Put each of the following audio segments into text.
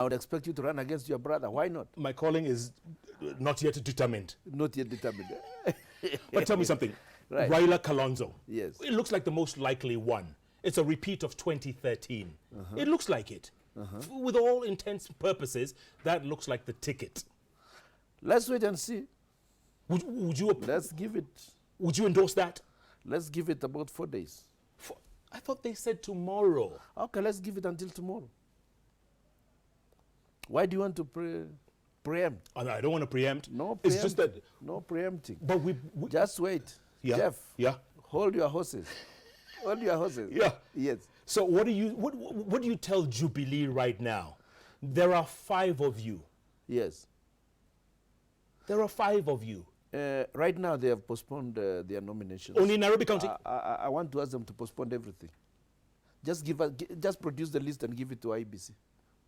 I would expect you to run against your brother. Why not? My calling is not yet determined. Not yet determined. But tell me something. Right. Raila Kalonzo. Yes. It looks like the most likely one. It's a repeat of 2013. It looks like it. With all intents and purposes, that looks like the ticket. Let's wait and see. Would you? Let's give it. Would you endorse that? Let's give it about 4 days. I thought they said tomorrow. Okay, let's give it until tomorrow. Why do you want to preempt? Oh, no, I don't want to preempt. No preempt. It's just that. No preempting. But we Just wait. Yeah. Jeff. Yeah. Hold your horses. Hold your horses. Yeah. Yes. So what do you tell Jubilee right now? There are 5 of you. Yes. There are 5 of you. Right now, they have postponed their nominations. Only in Nairobi County? I want to ask them to postpone everything. Just just produce the list and give it to IBC.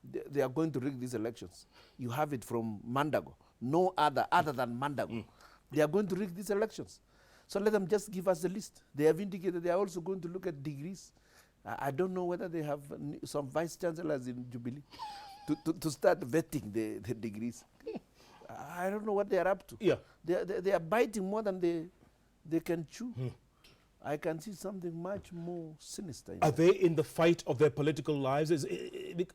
They are going to rig these elections. You have it from Mandago. No other than Mandago. They are going to rig these elections. So let them just give us the list. They have indicated they are also going to look at degrees. I don't know whether they have some vice chancellors in Jubilee to start vetting the degrees. I don't know what they are up to. Yeah. They are biting more than they can chew. I can see something much more sinister. Are they in the fight of their political lives?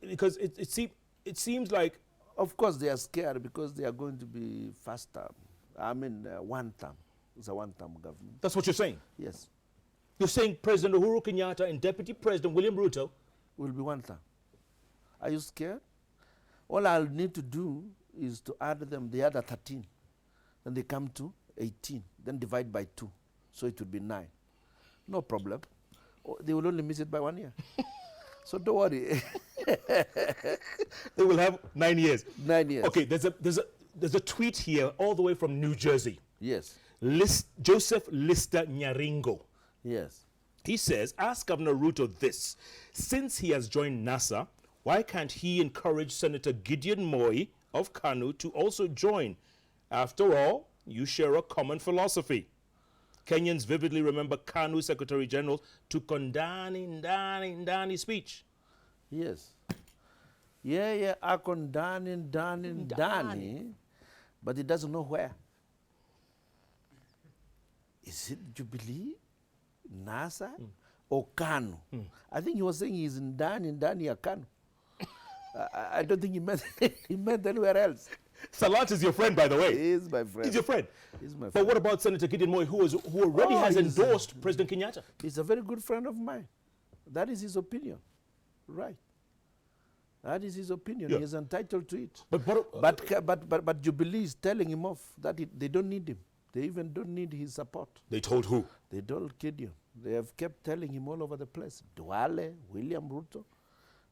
Because it seems like... Of course they are scared because they are going to be first term. I mean, one term. It's a one-term government. That's what you're saying? Yes. You're saying President Uhuru Kenyatta and Deputy President William Ruto will be one term. Are you scared? All I'll need to do is to add them the other 13. Then they come to 18. Then divide by 2. So it would be 9. No problem. They will only miss it by 1 year. So don't worry. They will have 9 years. 9 years. Okay, there's a tweet here all the way from New Jersey. Yes. Joseph Lister Nyaringo. Yes. He says, ask Governor Ruto this. Since he has joined NASA, why can't he encourage Senator Gideon Moi of Kanu to also join? After all, you share a common philosophy. Kenyans vividly remember Kanu Secretary General to Ndani speech. Yes. Yeah, Ndani, but he doesn't know where. Is it Jubilee, NASA, or Kanu? I think he was saying he's in Ndani or Kanu. I don't think he meant anywhere else. Salat is your friend, by the way. He is my friend. He's your friend. He's my friend. But what about Senator Gideon Moi, who already has endorsed President Kenyatta? He's a very good friend of mine. That is his opinion. Right. That is his opinion. Yeah. He is entitled to it. But Jubilee is telling him off that they don't need him. They even don't need his support. They told who? They told Gideon. They have kept telling him all over the place. Duale, William Ruto.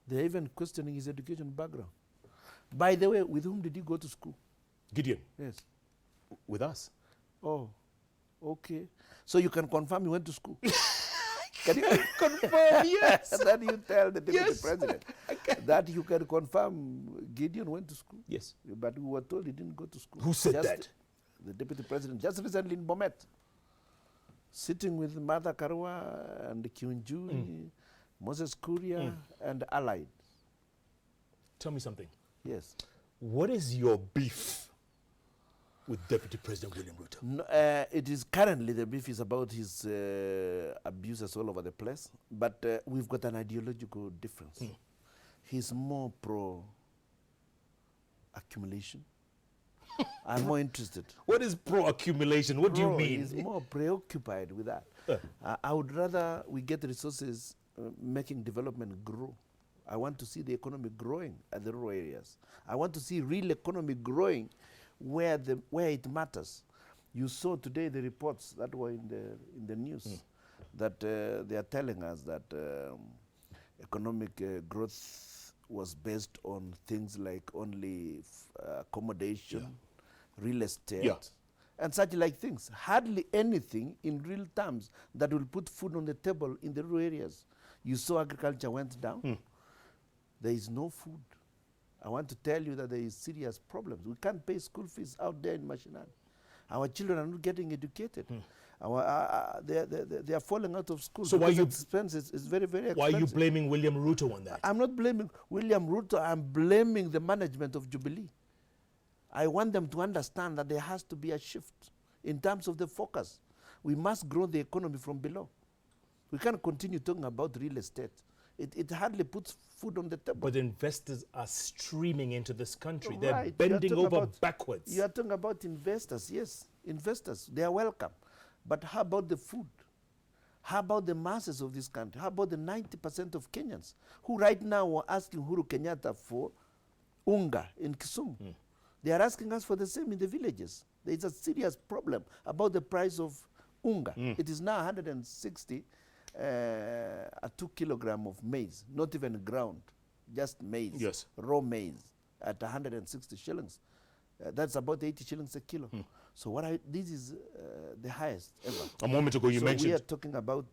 They're even questioning his education background. By the way, with whom did he go to school? Gideon. Yes. With us. Oh, okay. So you can confirm he went to school? Can you confirm? Yes. That you tell the deputy president that you can confirm Gideon went to school? Yes. But we were told he didn't go to school. Who said that? The deputy president, just recently in Bomet, sitting with Martha Karua and Kiunjui, Moses Kuria, and allied. Tell me something. Yes. What is your beef with Deputy President William Ruto? No, it is currently the beef is about his abuses all over the place, but we've got an ideological difference. He's more pro-accumulation. I'm more interested. What is pro-accumulation? What do you mean? He's more preoccupied with that. I would rather we get resources making development grow. I want to see the economy growing at the rural areas. I want to see real economy growing where it matters. You saw today the reports that were in the news that they are telling us that economic growth was based on things like only accommodation, real estate, and such like things. Hardly anything in real terms that will put food on the table in the rural areas. You saw agriculture went down. There is no food. I want to tell you that there is serious problems. We can't pay school fees out there in Mashinani. Our children are not getting educated. They are falling out of school. So why you expenses? It's very, very expensive. Why are you blaming William Ruto on that? I'm not blaming William Ruto. I'm blaming the management of Jubilee. I want them to understand that there has to be a shift in terms of the focus. We must grow the economy from below. We can't continue talking about real estate. It hardly puts food on the table. But investors are streaming into this country. Right. They're bending over backwards. You are talking about investors. Yes, investors. They are welcome. But how about the food? How about the masses of this country? How about the 90% of Kenyans who right now are asking Uhuru Kenyatta for unga in Kisumu? They are asking us for the same in the villages. There is a serious problem about the price of unga. It is now 160 a 2 kilogram of maize, not even ground, just maize, yes, raw maize at 160 shillings. That's about 80 shillings a kilo. So this is the highest ever. A moment ago you mentioned... we are talking about,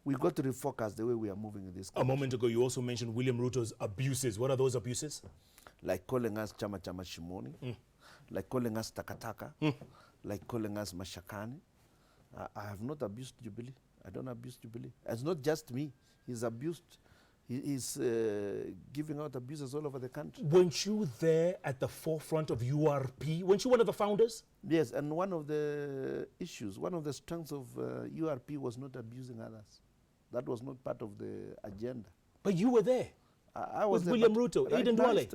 we got to refocus the way we are moving in this country. A moment ago you also mentioned William Ruto's abuses. What are those abuses? Like calling us Chama Chama Shimoni, like calling us Takataka, like calling us Mashakani. I have not abused Jubilee. I don't abuse Jubilee. It's not just me. He's abused. He's giving out abuses all over the country. Weren't you there at the forefront of URP? Weren't you one of the founders? Yes, and one of the issues, one of the strengths of URP was not abusing others. That was not part of the agenda. But you were there. I was with William Ruto, Aiden Duale.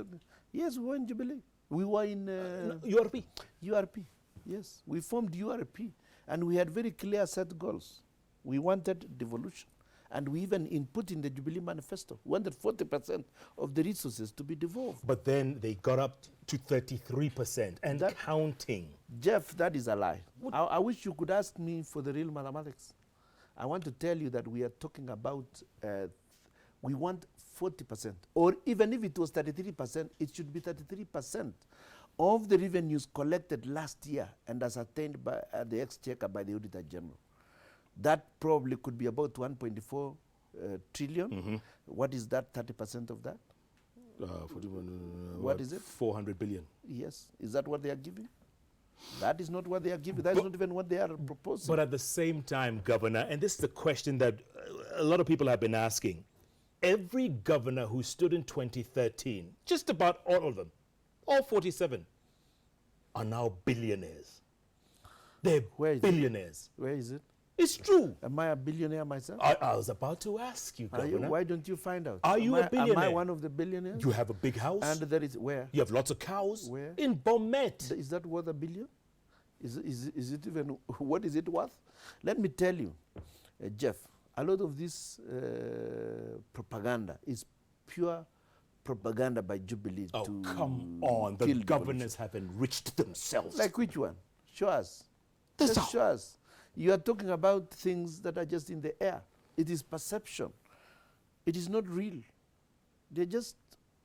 Yes, we were in Jubilee. We were in URP. URP, yes. We formed URP, and we had very clear set goals. We wanted devolution. And we even input in the Jubilee manifesto, we wanted 40% of the resources to be devolved. But then they got up to 33% and that, counting. Jeff, that is a lie. I wish you could ask me for the real mathematics. I want to tell you that we are talking about, we want 40%, or even if it was 33%, it should be 33% of the revenues collected last year and ascertained by the Exchequer by the Auditor General. That probably could be about 1.4 trillion. What is that, 30% of that? What is it? 400 billion. Yes. Is that what they are giving? That is not what they are giving. That is not even what they are proposing. But at the same time, Governor, and this is a question that a lot of people have been asking, every governor who stood in 2013, just about all of them, all 47, are now billionaires. They're billionaires. Where is it? It's true. Am I a billionaire myself? I was about to ask you, Governor. Why don't you find out? Are you a billionaire? Am I one of the billionaires? You have a big house. And there is where? You have lots of cows. Where? In Bomet. Is that worth $1 billion? Is it even, what is it worth? Let me tell you, Jeff, a lot of this propaganda is pure propaganda by Jubilee. Oh, come on. The governors have enriched themselves. Like which one? Show us. Just show us. You are talking about things that are just in the air. It is perception. It is not real. They're just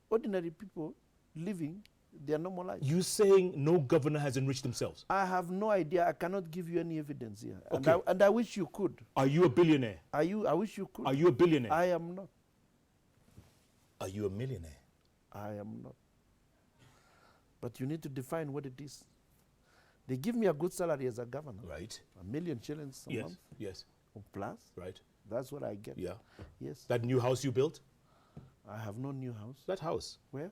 ordinary people living their normal life. You saying no governor has enriched themselves? I have no idea. I cannot give you any evidence here. Okay. And I wish you could. Are you a billionaire? I wish you could. Are you a billionaire? I am not. Are you a millionaire? I am not. But you need to define what it is. They give me a good salary as a governor. Right. $1 million shillings a month. Yes. Or plus. Right. That's what I get. Yeah. Yes. That new house you built? I have no new house. That house? Where?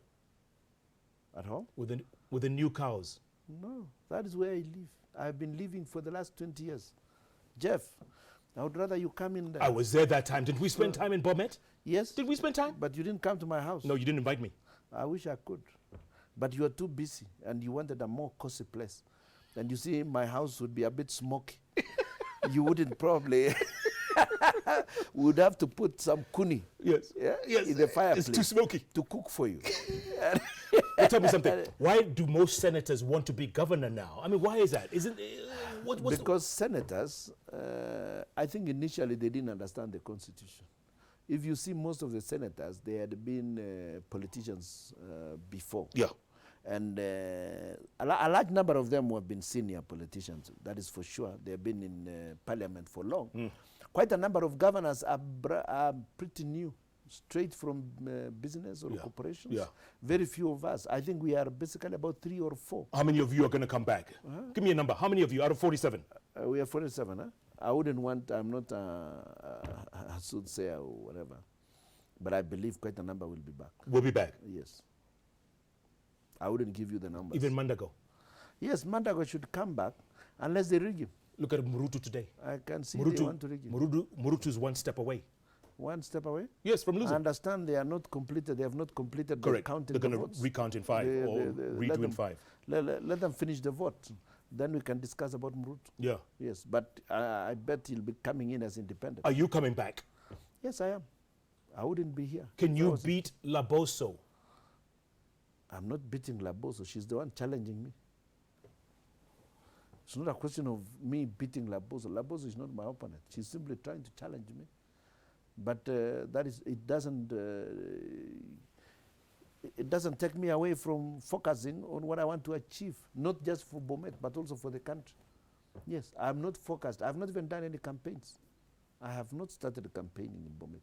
At home? With the new cows? No. That is where I live. I've been living for the last 20 years. Jeff, I would rather you come in there. I was there that time. Didn't we spend time in Bomet? Yes. Did we spend time? But you didn't come to my house. No, you didn't invite me. I wish I could. But you are too busy and you wanted a more cozy place. And you see, my house would be a bit smoky. You wouldn't probably... We would have to put some kuni in the fireplace. It's too smoky. To cook for you. Tell me something. Why do most senators want to be governor now? I mean, why is that? Isn't because senators, I think initially they didn't understand the Constitution. If you see most of the senators, they had been politicians before. Yeah. And a large number of them have been senior politicians, that is for sure. They have been in parliament for long. Quite a number of governors are pretty new, straight from business or corporations. Yeah. Very few of us. I think we are basically about 3 or 4. How many of you are going to come back? Give me a number. How many of you out of 47? We are 47, huh? I wouldn't want, I'm not a soothsayer or whatever. But I believe quite a number will be back. We'll be back. Yes. I wouldn't give you the numbers. Even Mandago. Yes, Mandago should come back unless they rig him. Look at Murutu today. I can see they want to rig him. Murutu is one step away. One step away? Yes, from losing. I understand they are not completed. They have not completed Correct. the counting. They're going to recount in 5 or redo in 5. Let them finish the vote. Then we can discuss about Murutu. Yeah. Yes, but I bet he'll be coming in as independent. Are you coming back? Yes, I am. I wouldn't be here. Can you beat Laboso? I'm not beating Laboso. She's the one challenging me. It's not a question of me beating Laboso. Laboso is not my opponent. She's simply trying to challenge me. But it doesn't take me away from focusing on what I want to achieve, not just for Bomet, but also for the country. Yes, I'm not focused. I've not even done any campaigns. I have not started campaigning in Bomet.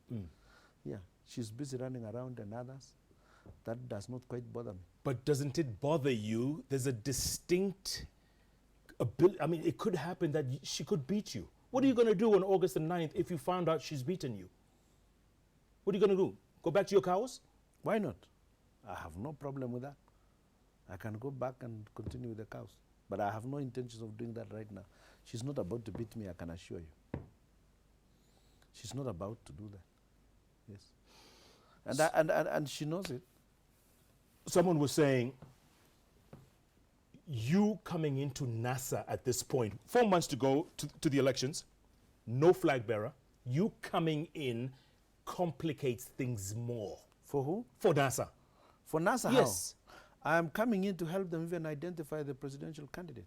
Yeah, she's busy running around and others. That does not quite bother me. But doesn't it bother you? There's a distinct ability. I mean, it could happen that she could beat you. What are you going to do on August the 9th if you found out she's beaten you? What are you going to do? Go back to your cows? Why not? I have no problem with that. I can go back and continue with the cows. But I have no intentions of doing that right now. She's not about to beat me, I can assure you. She's not about to do that. Yes. And she knows it. Someone was saying, you coming into NASA at this point, 4 months to go to the elections, no flag bearer, you coming in complicates things more. For who? For NASA. For NASA, yes. How? I am coming in to help them even identify the presidential candidate.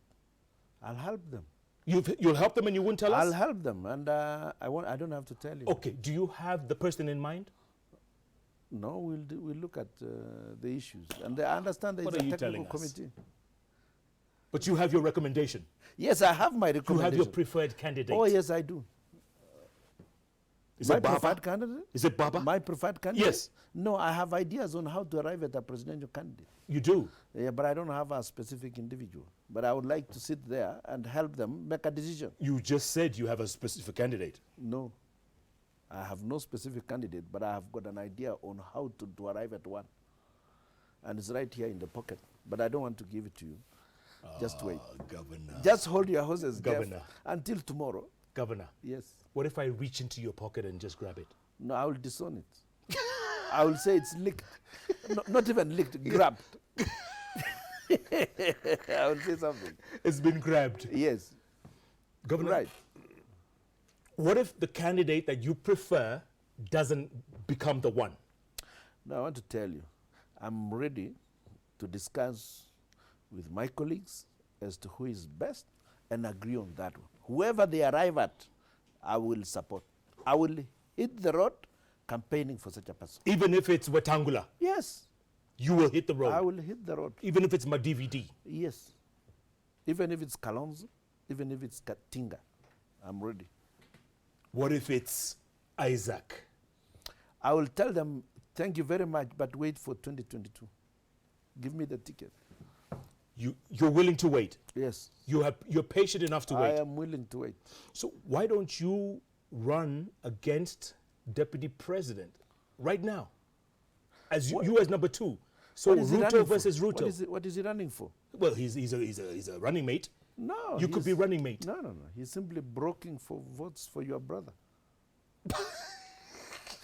I'll help them. You'll help them and you won't tell us? I'll help them, and I don't have to tell you. Okay, do you have the person in mind? No, we'll look at the issues. And I understand that it's a technical committee. But you have your recommendation? Yes, I have my recommendation. You have your preferred candidate? Oh, yes, I do. Is my it Baba? preferred candidate? Is it Baba? My preferred candidate? Yes. No, I have ideas on how to arrive at a presidential candidate. You do? Yeah, but I don't have a specific individual. But I would like to sit there and help them make a decision. You just said you have a specific candidate. No. I have no specific candidate, but I have got an idea on how to arrive at one. And it's right here in the pocket. But I don't want to give it to you. Just wait. Governor. Just hold your horses, Governor. Jeff, until tomorrow. Governor. Yes. What if I reach into your pocket and just grab it? No, I will disown it. I will say it's licked. No, not even licked, grabbed. I will say something. It's been grabbed. Yes. Governor, Right. What if the candidate that you prefer doesn't become the one? Now, I want to tell you, I'm ready to discuss with my colleagues as to who is best and agree on that one. Whoever they arrive at, I will support. I will hit the road campaigning for such a person. Even if it's Wetangula? Yes. You will hit the road? I will hit the road. Even if it's my DVD? Yes. Even if it's Kalonzo, even if it's Katinga, I'm ready. What if it's Isaac? I will tell them, thank you very much, but wait for 2022. Give me the ticket. You're willing to wait? Yes. You're patient enough to wait? I am willing to wait. So why don't you run against Deputy President right now? As you as number 2. So Ruto versus Ruto. What is he running for? Well, he's a running mate. No. You could be running mate. No. He's simply broking for votes for your brother.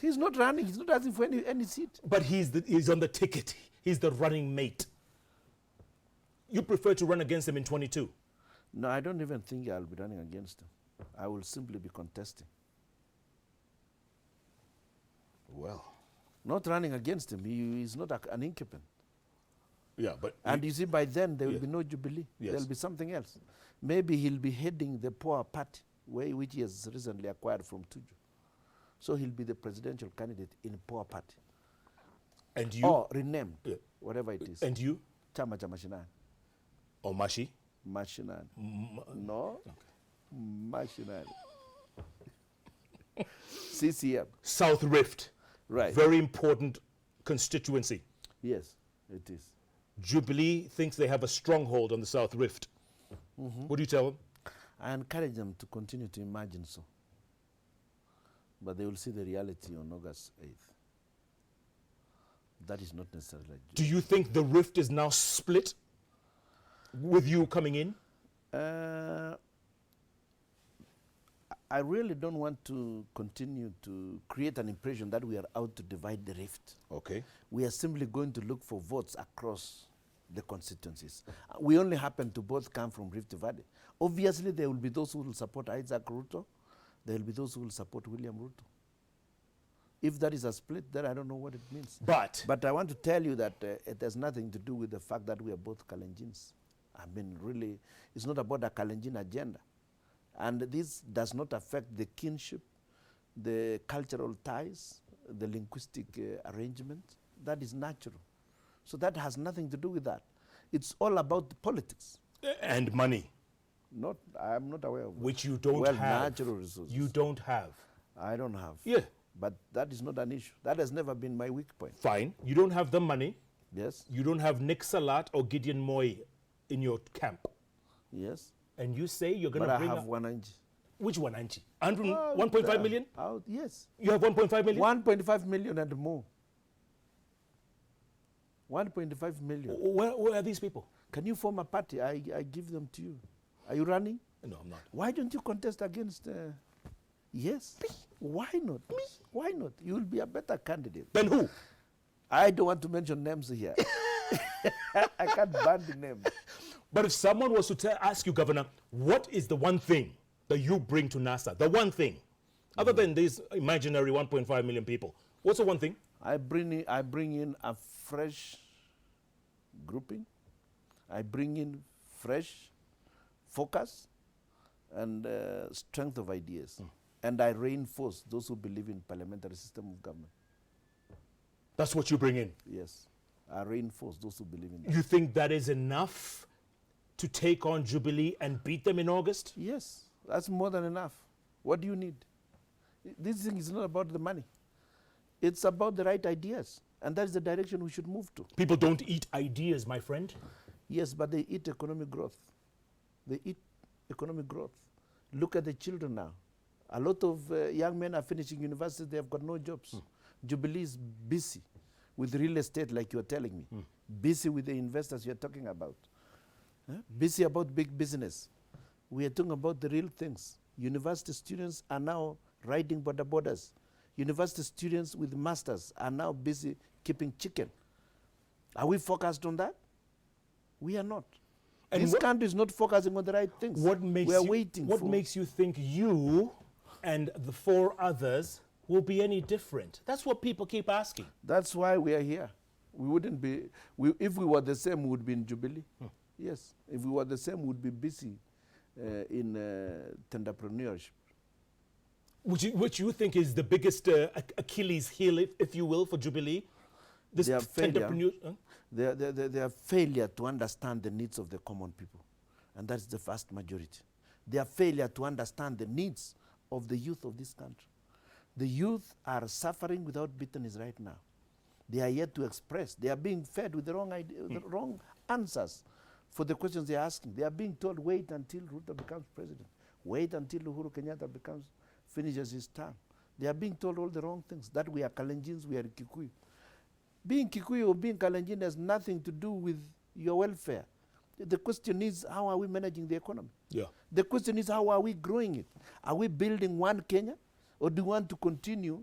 He's not running. He's not asking for any seat. But he's on the ticket. He's the running mate. You prefer to run against him in 22? No, I don't even think I'll be running against him. I will simply be contesting. Well. Not running against him. He is not an incumbent. Yeah, but... And you see, by then, there will be no Jubilee. Yes. There will be something else. Maybe he'll be heading the poor party, which he has recently acquired from Tuju. So he'll be the presidential candidate in poor party. And you? Or renamed, whatever it is. And you? Chama cha Mashinani. Or Mashi? Mashinani. No? Okay. Mashinani. CCM. South Rift. Right. Very important constituency. Yes, it is. Jubilee thinks they have a stronghold on the South Rift. What do you tell them? I encourage them to continue to imagine so. But they will see the reality on August 8th. That is not necessarily a joke. Do you think the rift is now split with you coming in? I really don't want to continue to create an impression that we are out to divide the rift. Okay. We are simply going to look for votes across the constituencies. We only happen to both come from Rift Valley. Obviously, there will be those who will support Isaac Ruto. There will be those who will support William Ruto. If that is a split, then I don't know what it means. But I want to tell you that it has nothing to do with the fact that we are both Kalenjins. I mean, really, it's not about a Kalenjin agenda. And this does not affect the kinship, the cultural ties, the linguistic arrangement. That is natural. So that has nothing to do with that. It's all about politics. And money. I'm not aware of. Which you don't have. Natural resources. You don't have. I don't have. Yeah. But that is not an issue. That has never been my weak point. Fine. You don't have the money. Yes. You don't have Nick Salat or Gideon Moi in your camp. Yes. And you say you're going to bring But I have Koinange. Which Koinange? 1.5 million? Yes. You have 1.5 million? 1.5 million and more. 1.5 million. Where are these people? Can you form a party? I give them to you. Are you running? No, I'm not. Why don't you contest against... Yes. Me. Why not? Me. Why not? You will be a better candidate. Then who? I don't want to mention names here. I can't ban the name. But if someone was to ask you, Governor, what is the one thing that you bring to NASA? The one thing, other than these imaginary 1.5 million people, what's the one thing? I bring in a fresh grouping. I bring in fresh focus and strength of ideas. And I reinforce those who believe in parliamentary system of government. That's what you bring in? Yes. I reinforce those who believe in that. You think that is enough to take on Jubilee and beat them in August? Yes. That's more than enough. What do you need? This thing is not about the money. It's about the right ideas. And that's the direction we should move to. People don't eat ideas, my friend. Yes, but they eat economic growth. They eat economic growth. Look at the children now. A lot of young men are finishing university, they have got no jobs. Jubilee is busy with real estate, like you're telling me. Busy with the investors you're talking about. Busy about big business. We are talking about the real things. University students are now riding border borders. University students with masters are now busy keeping chicken. Are we focused on that? We are not. And this country is not focusing on the right things. What makes we are waiting What makes you think you and the four others will be any different? That's what people keep asking. That's why we are here. We wouldn't be, if we were the same, we would be in Jubilee. Yes, if we were the same, we would be busy in entrepreneurship. Which you think is the biggest Achilles heel, if you will, for Jubilee? This their failure to understand the needs of the common people. And that's the vast majority. Their failure to understand the needs of the youth of this country. The youth are suffering without bitterness right now. They are yet to express. They are being fed with the wrong the wrong answers for the questions they are asking. They are being told, wait until Ruto becomes president. Wait until Uhuru Kenyatta finishes his term. They are being told all the wrong things. That we are Kalenjins, we are Kikuyu. Being Kikuyu or being Kalenjin has nothing to do with your welfare. The question is, how are we managing the economy? Yeah. The question is, how are we growing it? Are we building one Kenya? Or do we want to continue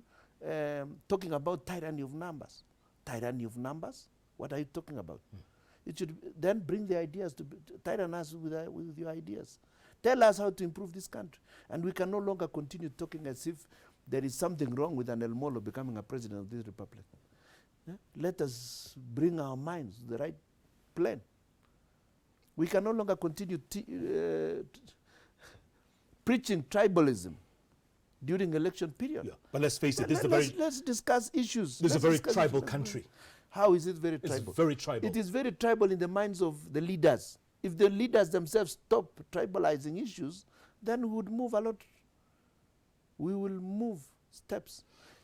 talking about tyranny of numbers? Tyranny of numbers? What are you talking about? It should then bring the ideas to tyrannize with your ideas. Tell us how to improve this country. And we can no longer continue talking as if there is something wrong with an El Molo becoming a president of this republic. Let us bring our minds to the right plane. We can no longer continue preaching tribalism during election period. Yeah. But let's face it, let's discuss issues. This is a very tribal country. How is it very tribal? It's very tribal. It is very tribal in the minds of the leaders. If the leaders themselves stop tribalizing issues, then we would move a lot. We will move steps.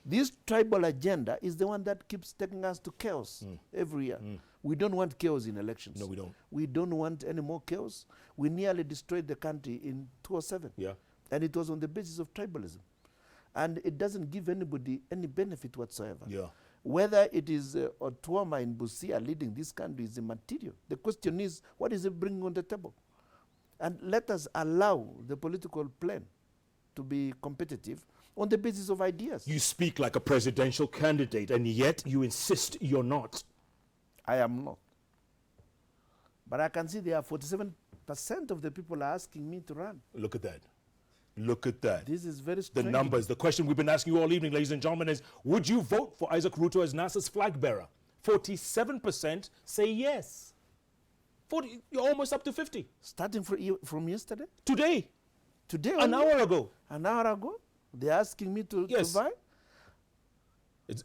This tribal agenda is the one that keeps taking us to chaos every year. We don't want chaos in elections. No, we don't. We don't want any more chaos. We nearly destroyed the country in 2007. Yeah. And it was on the basis of tribalism. And it doesn't give anybody any benefit whatsoever. Yeah. Whether it is Otuoma in Busia leading this country is immaterial. The question is, what is it bringing on the table? And let us allow the political plan to be competitive on the basis of ideas. You speak like a presidential candidate, and yet you insist you're not. I am not. But I can see there are 47% of the people are asking me to run. Look at that. Look at that. This is very The strange. numbers. The question we've been asking you all evening, ladies and gentlemen, is would you vote for Isaac Ruto as NASA's flag bearer? 47% say yes. 40, you're almost up to 50. Starting from yesterday? Today. Today An only? hour ago. An hour ago? They're asking me to Yes. buy?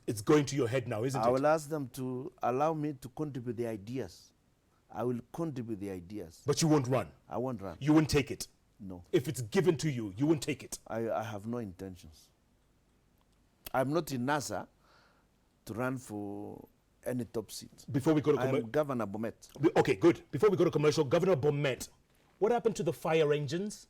It's going to your head now, isn't I it? will ask them to allow me to contribute the ideas. I will contribute the ideas. But you won't run. I won't run. You won't take it. No. If it's given to you, you won't take it. I have no intentions. I'm not in NASA to run for any top seat. Before we go to I am Governor Bomet. Okay, good. Before we go to commercial, Governor Bomet, what happened to the fire engines?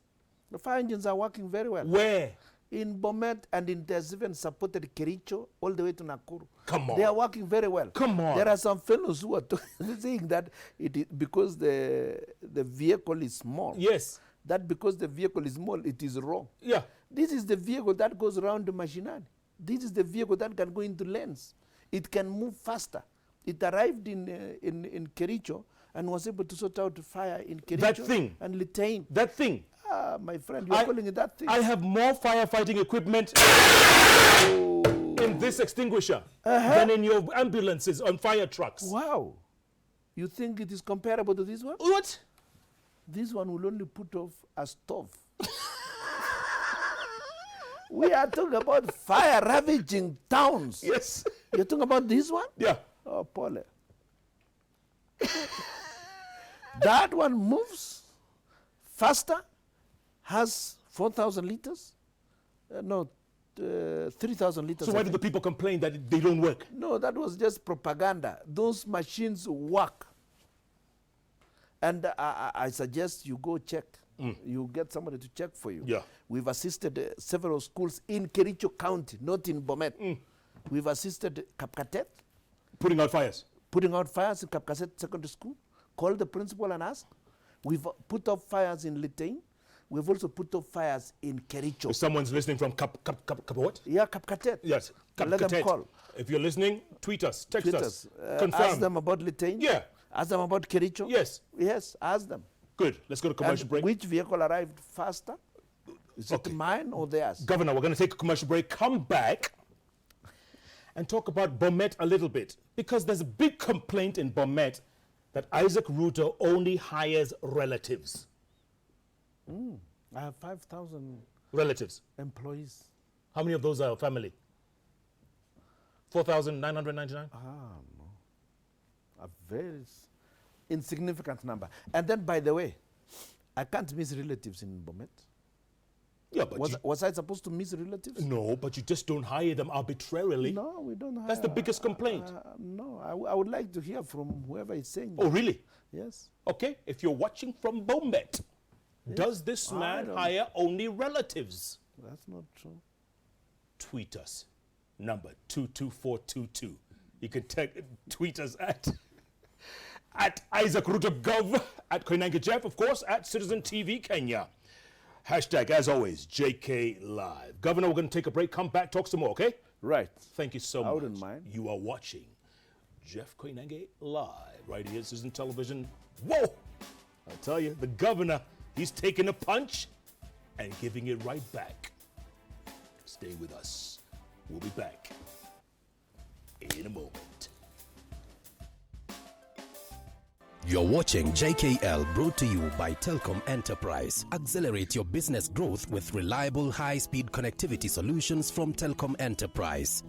The fire engines are working very well. Where? In Bomet, and there's even supported Kericho all the way to Nakuru. Come on. They are working very well. Come on. There are some fellows who are saying that it is because the vehicle is small. Yes. That because the vehicle is small, it is wrong. Yeah. This is the vehicle that goes around the machinery. This is the vehicle that can go into lanes. It can move faster. It arrived in Kericho and was able to sort out fire in Kericho. That thing. And Litein. That thing. Ah, my friend, you're calling it that thing. I have more firefighting equipment in this extinguisher than in your ambulances on fire trucks. Wow. You think it is comparable to this one? What? This one will only put off a stove. We are talking about fire ravaging towns. Yes. You're talking about this one? Yeah. Oh, Paul. That one moves faster, has 4,000 liters. 3,000 liters. So why did the people complain that they don't work? No, that was just propaganda. Those machines work. And I suggest you go check. You get somebody to check for you. Yeah. We've assisted several schools in Kericho County, not in Bomet. We've assisted Kapkatet. Putting out fires. Putting out fires in Kapkatet Secondary School. Call the principal and ask. We've put out fires in Litein. We've also put out fires in Kericho. If someone's listening from what? Yeah, Kapkatet. Yes. Let them call. If you're listening, tweet us, text us, confirm. Ask them about Litein. Yeah. Ask them about Kericho. Yes. Yes, ask them. Good. Let's go to commercial And break. which vehicle arrived faster? Is Okay. it mine or theirs? Governor, we're going to take a commercial break, come back, and talk about Bomet a little bit. Because there's a big complaint in Bomet that Isaac Ruto only hires relatives. I have 5,000 Relatives. employees. How many of those are family? 4,999? A very insignificant number. And then, by the way, I can't miss relatives in Bomet. Yeah, but Was I supposed to miss relatives? no, but you just don't hire them arbitrarily. No, we don't have. That's the biggest complaint. No, I would like to hear from whoever is saying Oh, that. really? Yes. Okay, if you're watching from Bomet, does this I man don't- hire only relatives? That's not true. Tweet us, number 22422. You can tweet us at Isaac Ruto Gov, at Koinange Jeff, of course, at Citizen TV Kenya. Hashtag, as always, JKLive. Governor, we're going to take a break, come back, talk some more, okay? Right. Thank you so much. I wouldn't mind. You are watching Jeff Koinange live, right here, Citizen Television. Whoa! I tell you, the governor, he's taking a punch and giving it right back. Stay with us. We'll be back in a moment. You're watching JKL, brought to you by Telkom Enterprise. Accelerate your business growth with reliable high-speed connectivity solutions from Telkom Enterprise.